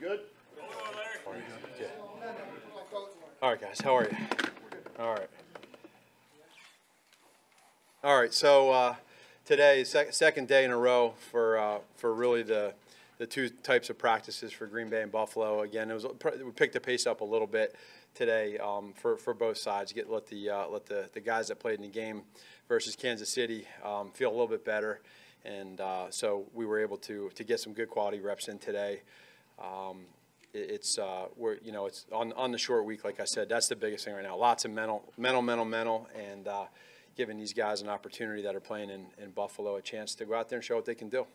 You good? Good. All right, guys. How are you? All right. All right. So today, second day in a row for really the two types of practices for Green Bay and Buffalo. Again, we picked the pace up a little bit today for both sides. Let the guys that played in the game versus Kansas City feel a little bit better, and so we were able to get some good quality reps in today. It's on the short week, like I said. That's the biggest thing right now. Lots of mental, and giving these guys an opportunity that are playing in Buffalo a chance to go out there and show what they can do.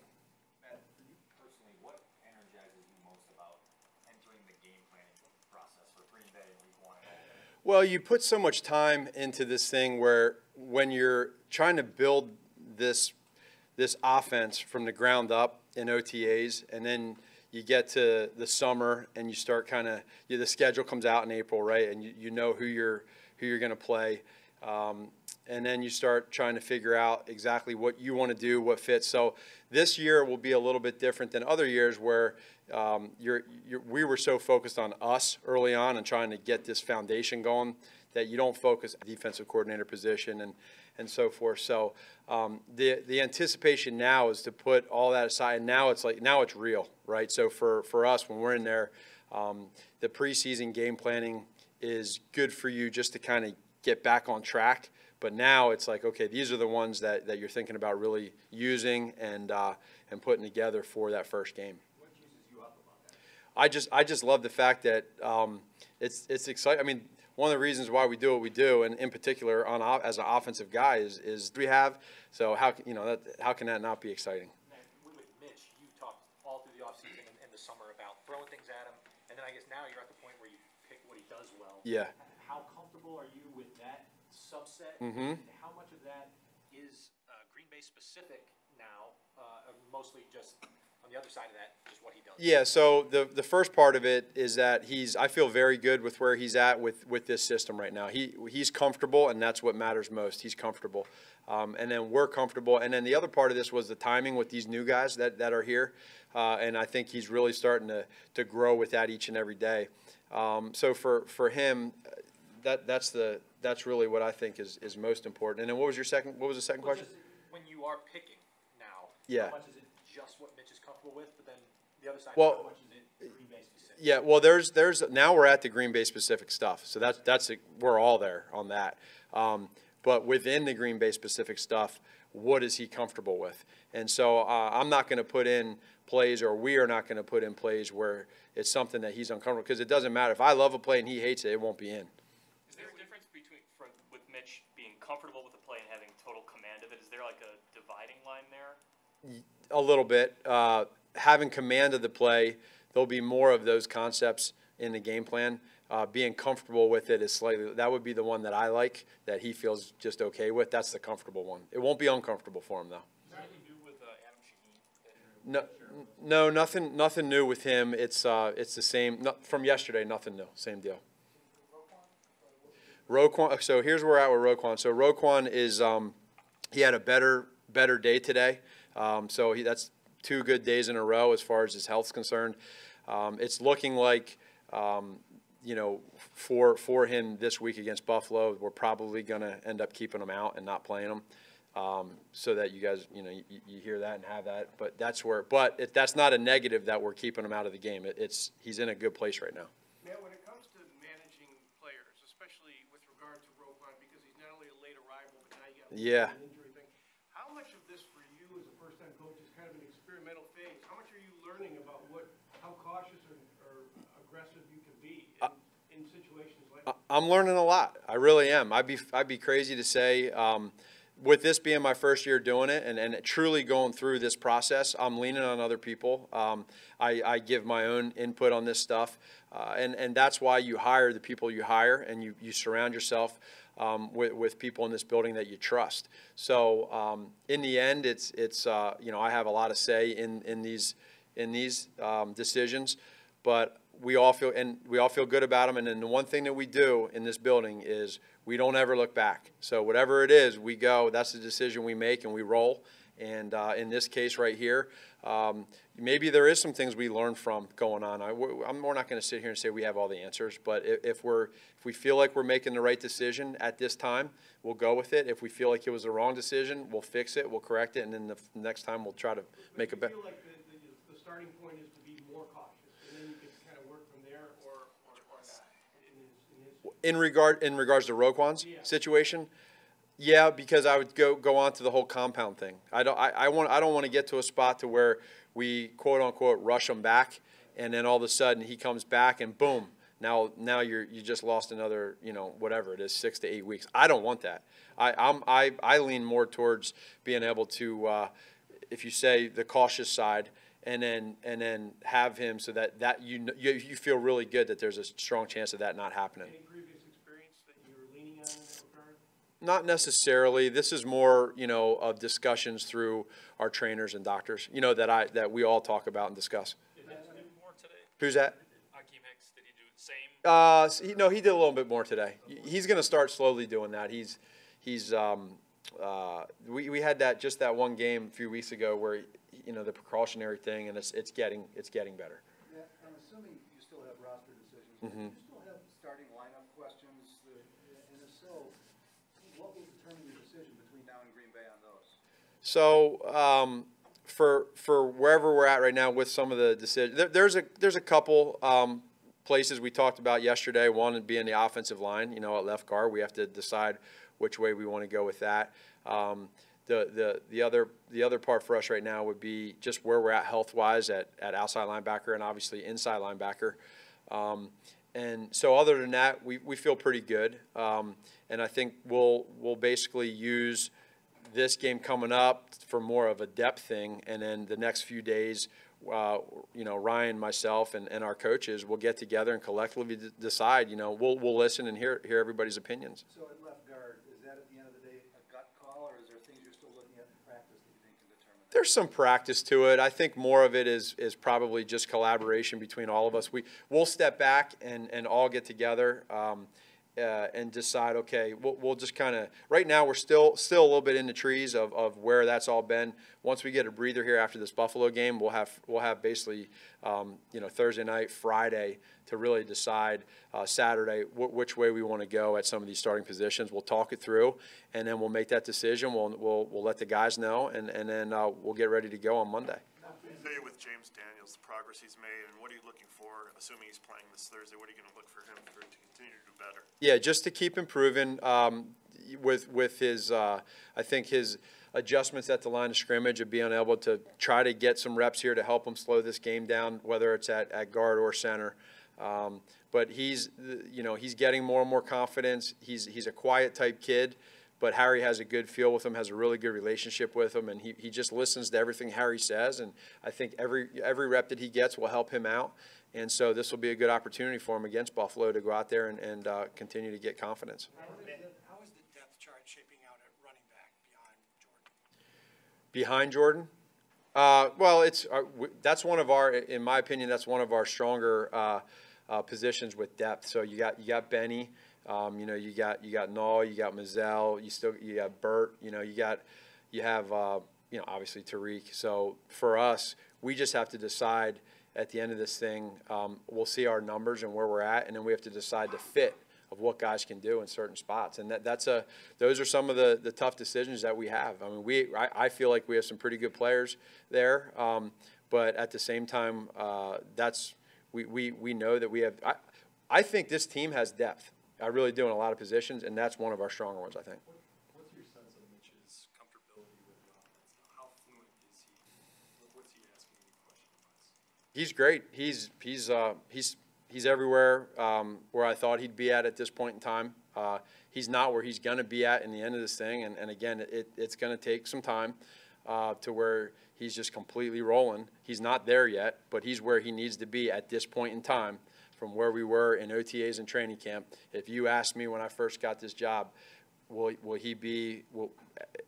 Matt, for you personally, what energizes you most about entering the game planning process for Green Bay in Week 1? Well, you put so much time into this thing where when you're trying to build this offense from the ground up in OTAs, and then you get to the summer and you start the schedule comes out in April, right? And you know who you're going to play, and then you start trying to figure out exactly what you want to do, what fits. So this year will be a little bit different than other years where we were so focused on us early on and trying to get this foundation going that you don't focus on the defensive coordinator position and so forth. So the anticipation now is to put all that aside, and now it's real, right? So for us, when we're in there, the preseason game planning is good for you just to kind of get back on track. But now it's like, okay, these are the ones that you're thinking about really using and putting together for that first game. What juices you up about that? I just love the fact that it's exciting. I mean, one of the reasons why we do what we do, and in particular as an offensive guy, is we have. So how can that not be exciting? With Mitch, you talked all through the offseason and the summer about throwing things at him, and then I guess now you're at the point where you pick what he does well. Yeah. How comfortable are you with that subset? Mm-hmm. And how much of that is Green Bay specific now, mostly just on the other side of that, just what he does? Yeah, so the first part of it is that I feel very good with where he's at with this system right now. He's comfortable, and that's what matters most. He's comfortable. And then we're comfortable. And then the other part of this was the timing with these new guys that are here. And I think he's really starting to grow with that each and every day. So for him, that's really what I think is most important. And then what was the second question? When you are picking now, Yeah. how much is it just what Mitch is comfortable with, but then the other side, Well, how much is it Green Bay specific? Yeah, well, there's now we're at the Green Bay specific stuff, so we're all there on that. But within the Green Bay specific stuff, what is he comfortable with? And so I'm not going to put in plays, or we are not going to put in plays where it's something that he's uncomfortable, because it doesn't matter. If I love a play and he hates it, it won't be in. Is there a difference with Mitch being comfortable with the play and having total command of it? Is there like a dividing line there? A little bit. Having command of the play, there'll be more of those concepts in the game plan. Being comfortable with it is that would be the one that I like, that he feels just okay with. That's the comfortable one. It won't be uncomfortable for him, though. Is there anything new with Adam Shaheen? No, nothing new with him. It's the same from yesterday. Nothing new. Same deal. Roquan. So here's where we're at with Roquan. So Roquan is he had a better day today. So that's 2 good days in a row as far as his health's concerned. It's looking like for him this week against Buffalo, we're probably going to end up keeping him out and not playing him. So that you guys, you hear that and have that. But that's not a negative that we're keeping him out of the game. He's in a good place right now. Matt, when it comes to managing players, especially with regard to Roquan, because he's not only a late arrival, but now you got an injury thing, how much of this for you as a first-time coach is kind of an experimental phase? How much are you learning about how cautious or aggressive you can be in situations like that? I'm learning a lot. I really am. I'd be crazy to say. With this being my first year doing it and truly going through this process, I'm leaning on other people. I give my own input on this stuff, and that's why you hire the people you hire, and you surround yourself with people in this building that you trust. So in the end, it's I have a lot of say in these decisions, but we all feel good about them. And then the one thing that we do in this building is we don't ever look back. So whatever it is, we go. That's the decision we make, and we roll. And in this case right here, maybe there is some things we learned from going on. We're not going to sit here and say we have all the answers, but if we feel like we're making the right decision at this time, we'll go with it. If we feel like it was the wrong decision, we'll fix it, we'll correct it, and then the next time we'll try to make a better. Do you feel like the starting point is to be more cautious, and then you can kind of work from there, or not? In regards to Roquan's situation, yeah, because I would go on to the whole compound thing. I don't want to get to a spot to where we quote unquote rush him back, and then all of a sudden he comes back and boom, now you just lost another, whatever it is, 6 to 8 weeks. I don't want that. I lean more towards being able to, if you say the cautious side, and then have him so that you feel really good that there's a strong chance of that not happening. Any previous experience that you were leaning on in that regard? Not necessarily. This is more, of discussions through our trainers and doctors, that we all talk about and discuss. Did he do more today? Who's that? Akeem Hicks, did he do the same? No, he did a little bit more today. He's going to start slowly doing that. We had that one game a few weeks ago where, the precautionary thing, and it's getting better. Yeah, I'm assuming you still have roster decisions. Mm-hmm. You still have starting lineup questions, and if so, what will determine your decision between now and Green Bay on those? So for wherever we're at right now with some of the decisions, there's a couple places we talked about yesterday. One being the offensive line. At left guard, we have to decide which way we want to go with that. The other part for us right now would be just where we're at health-wise at outside linebacker and obviously inside linebacker. And so other than that, we feel pretty good. And I think we'll basically use this game coming up for more of a depth thing. And then the next few days, Ryan, myself, and our coaches will get together and collectively decide. We'll listen and hear everybody's opinions. So at left guard, is that at the end of the day a gut call, or is there things you're still looking at in practice that you think can determine that? There's some practice to it. I think more of it is probably just collaboration between all of us. We'll step back and all get together and decide, okay, we'll just kind of, right now we're still a little bit in the trees of where that's all been. Once we get a breather here after this Buffalo game, we'll have basically, Thursday night, Friday to really decide Saturday which way we want to go at some of these starting positions. We'll talk it through, and then we'll make that decision. We'll let the guys know, and then we'll get ready to go on Monday. With James Daniels, the progress he's made, and what are you looking for, assuming he's playing this Thursday? What are you going to look for him to continue to do better? Yeah, just to keep improving with his, I think his adjustments at the line of scrimmage of being able to try to get some reps here to help him slow this game down, whether it's at guard or center. But he's getting more and more confidence. He's a quiet type kid. But Harry has a good feel with him, has a really good relationship with him, and he just listens to everything Harry says. And I think every rep that he gets will help him out. And so this will be a good opportunity for him against Buffalo to go out there and continue to get confidence. How is the depth chart shaping out at running back behind Jordan? Well, that's one of our, in my opinion, that's one of our stronger positions with depth. So you got Benny. You got Null, you got Mazzell, you got Burt, you have obviously Tariq. So for us, we just have to decide at the end of this thing. We'll see our numbers and where we're at, and then we have to decide the fit of what guys can do in certain spots. And those are some of the tough decisions that we have. I mean, I feel like we have some pretty good players there, but at the same time, we know that we have. I think this team has depth. I really do in a lot of positions, and that's one of our stronger ones, I think. What's your sense of Mitch's comfortability with the offense now? How fluent is he? What's he asking you question-wise? He's great. He's everywhere where I thought he'd be at this point in time. He's not where he's going to be at in the end of this thing, and again, it's going to take some time to where he's just completely rolling. He's not there yet, but he's where he needs to be at this point in time. From where we were in OTAs and training camp. If you asked me when I first got this job, will he be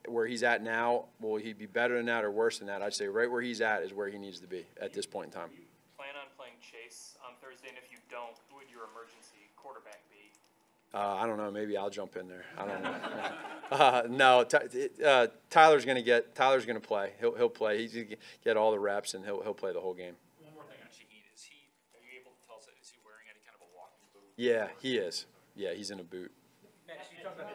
where he's at now? Will he be better than that or worse than that? I'd say right where he's at is where he needs to be at this point in time. You plan on playing Chase on Thursday, and if you don't, who would your emergency quarterback be? I don't know. Maybe I'll jump in there. I don't know. No, Tyler's going to play. He'll play. He's going to get all the reps, and he'll play the whole game. One more thing on Shaheen, are you able to tell us, is he wearing any kind of a walking boot? Yeah, he is. Yeah, he's in a boot. Mitch, you talked about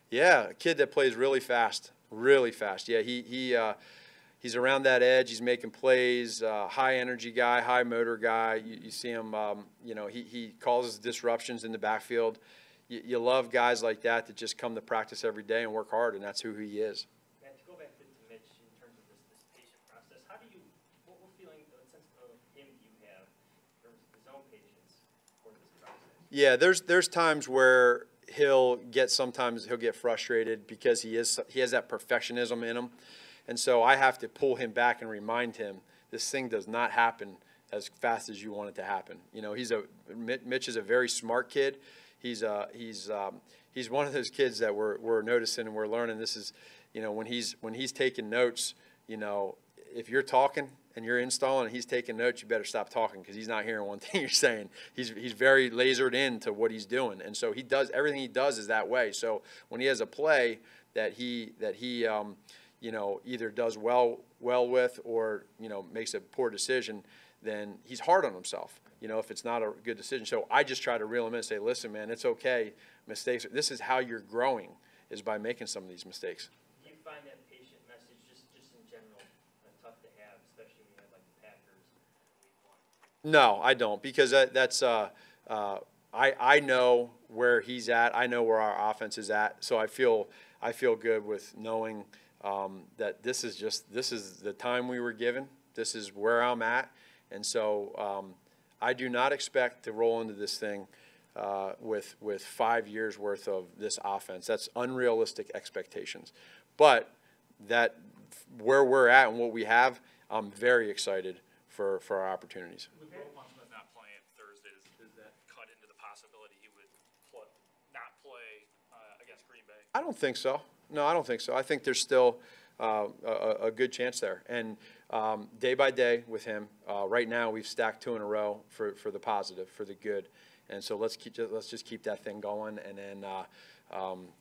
Yeah, a kid that plays really fast, really fast. Yeah, he's around that edge. He's making plays. High energy guy, high motor guy. You see him. You know, he causes disruptions in the backfield. You love guys like that just come to practice every day and work hard, and that's who he is. And to go back to Mitch in terms of this patient process, what feeling, what sense of him do you have in terms of his own patience for this process? Yeah, there's times where sometimes he'll get frustrated because he has that perfectionism in him. And so I have to pull him back and remind him this thing does not happen as fast as you want it to happen. You know, Mitch is a very smart kid. He's one of those kids that we're noticing and we're learning. This is, you know, when he's taking notes, you know, if you're talking and you're installing and he's taking notes, you better stop talking because he's not hearing one thing you're saying. He's very lasered into what he's doing, and so everything he does is that way. So when he has a play that he you know, either does well with or, you know, makes a poor decision, then he's hard on himself, you know, if it's not a good decision. So I just try to reel him in and say, listen, man, it's okay. Mistakes, this is how you're growing, is by making some of these mistakes. Do you find that patient message just in general tough to have, especially when you have like the Packers week 1? No, I don't, because I know where he's at. I know where our offense is at. So I feel good with knowing that this is the time we were given. This is where I'm at. And so I do not expect to roll into this thing with 5 years worth of this offense. That's unrealistic expectations. But where we're at and what we have, I'm very excited for our opportunities. With Roquan Smith not playing Thursday, does that cut into the possibility he would not play against Green Bay? I don't think so. No, I don't think so. I think there's still a good chance there. And day by day with him, right now we've stacked 2 in a row for the positive, for the good. And so let's just keep that thing going. And then,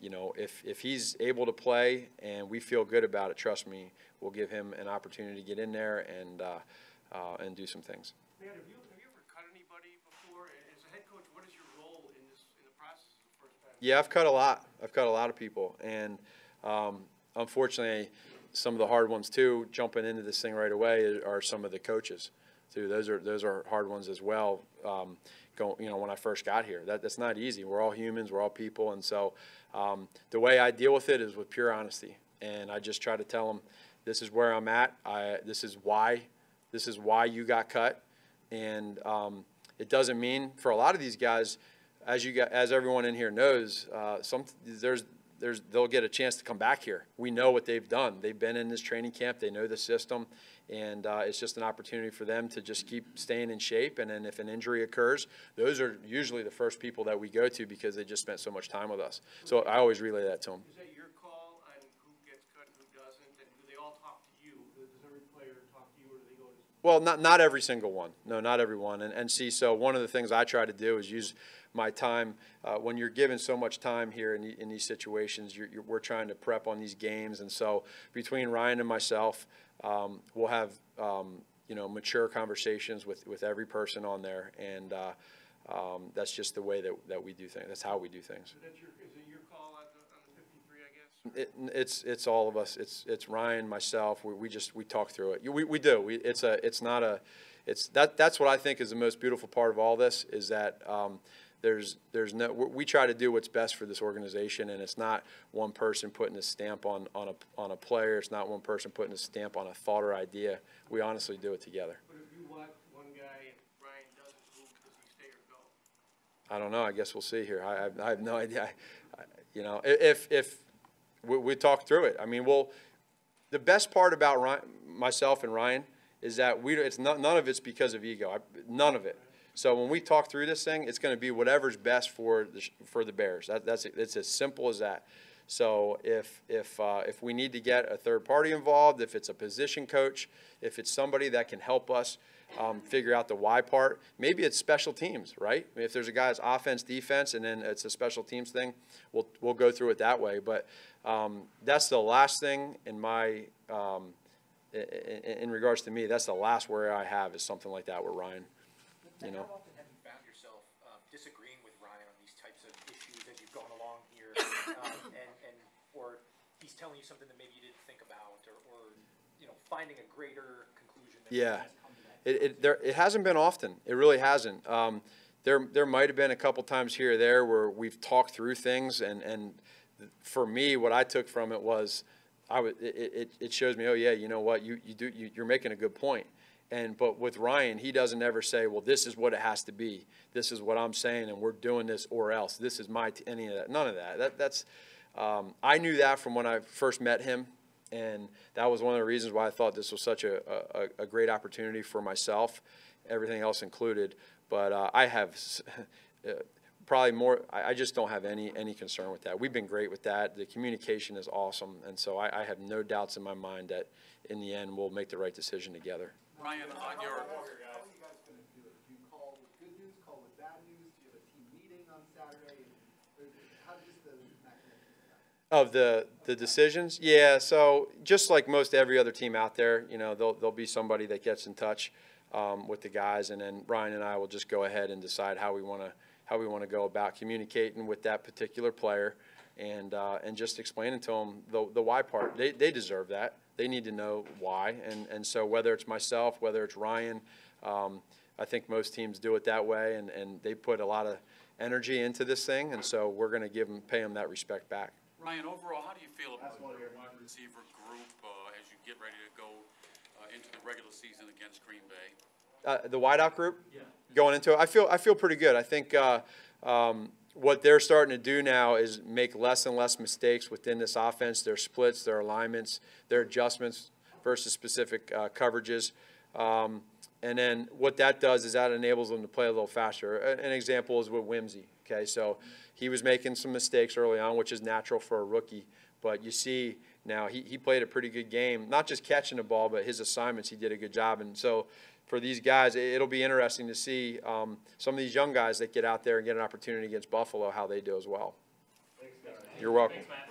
you know, if he's able to play and we feel good about it, trust me, we'll give him an opportunity to get in there and do some things. Matt, have you ever cut anybody before? As a head coach, what is your role in the process of the first pass? Yeah, I've cut a lot. I've cut a lot of people, and unfortunately, some of the hard ones too. Jumping into this thing right away are some of the coaches too. Those are hard ones as well. You know, when I first got here, that's not easy. We're all humans. We're all people, and so the way I deal with it is with pure honesty, and I just try to tell them, this is where I'm at. This is why you got cut, and it doesn't mean for a lot of these guys, as everyone in here knows, they'll get a chance to come back here. We know what they've done. They've been in this training camp. They know the system, and it's just an opportunity for them to just keep staying in shape. And then if an injury occurs, those are usually the first people that we go to because they just spent so much time with us. So I always relay that to them. Is that your call on who gets cut and who doesn't? And do they all talk to you? Does every player talk to you, or do they go to? Well, not every single one. No, not every one. And see, so one of the things I try to do is use my time. When you're given so much time here in these situations, we're trying to prep on these games. And so between Ryan and myself, we'll have you know, mature conversations with every person on there. And that's just the way that we do things. That's how we do things. So is it your call on the 53, I guess? It's all of us. It's Ryan, myself. We talk through it. We do. That's what I think is the most beautiful part of all this, is that we try to do what's best for this organization, and it's not one person putting a stamp on a player. It's not one person putting a stamp on a thought or idea. We honestly do it together. But if you watch one guy and Ryan doesn't move, does he stay or go? I don't know. I guess we'll see here. I have no idea. You know, if we talk through it. I mean, the best part about myself and Ryan is that none of it's because of ego. None of it. So when we talk through this thing, it's going to be whatever's best for the Bears. It's as simple as that. So if we need to get a third party involved, if it's a position coach, if it's somebody that can help us figure out the why part, maybe it's special teams, right? I mean, if there's a guy's offense, defense, and then it's a special teams thing, we'll go through it that way. But that's the last thing in my in regards to me. That's the last worry I have is something like that with Ryan. You know. How often have you found yourself disagreeing with Ryan on these types of issues as you've gone along here, or he's telling you something that maybe you didn't think about, or you know, finding a greater conclusion? Yeah, it hasn't been often. It really hasn't. There might have been a couple times here or there where we've talked through things, and for me, what I took from it was, it shows me, oh yeah, you know what, you're making a good point. But with Ryan, he doesn't ever say, well, this is what it has to be. This is what I'm saying, and we're doing this, or else. This is any of that. None of that. That's I knew that from when I first met him, and that was one of the reasons why I thought this was such a great opportunity for myself, everything else included. But I have probably more. I just don't have any concern with that. We've been great with that. The communication is awesome, and so I have no doubts in my mind that in the end we'll make the right decision together. Ryan, on your. How are you guys going to do it? Do you call with good news, call with bad news? Do you have a team meeting on Saturday? How does the mechanism Of the decisions? Yeah, so just like most every other team out there, you know, there'll be somebody that gets in touch with the guys, and then Ryan and I will just go ahead and decide how we want to go about communicating with that particular player, and just explaining to them the why part. They deserve that. They need to know why, and so whether it's myself, whether it's Ryan, I think most teams do it that way, and they put a lot of energy into this thing, and so we're going to pay them that respect back. Ryan, overall, how do you feel about your wide receiver group as you get ready to go into the regular season against Green Bay? The wideout group, going into it, I feel pretty good. I think what they're starting to do now is make less and less mistakes within this offense. Their splits, their alignments, their adjustments versus specific coverages. And then what that does is that enables them to play a little faster. An example is with Whimsy. Okay, so he was making some mistakes early on, which is natural for a rookie. But you see now he played a pretty good game, not just catching the ball, but his assignments, he did a good job. And so for these guys, it'll be interesting to see some of these young guys that get out there and get an opportunity against Buffalo, how they do as well. Thanks, guys. You're welcome. Thanks, Matt.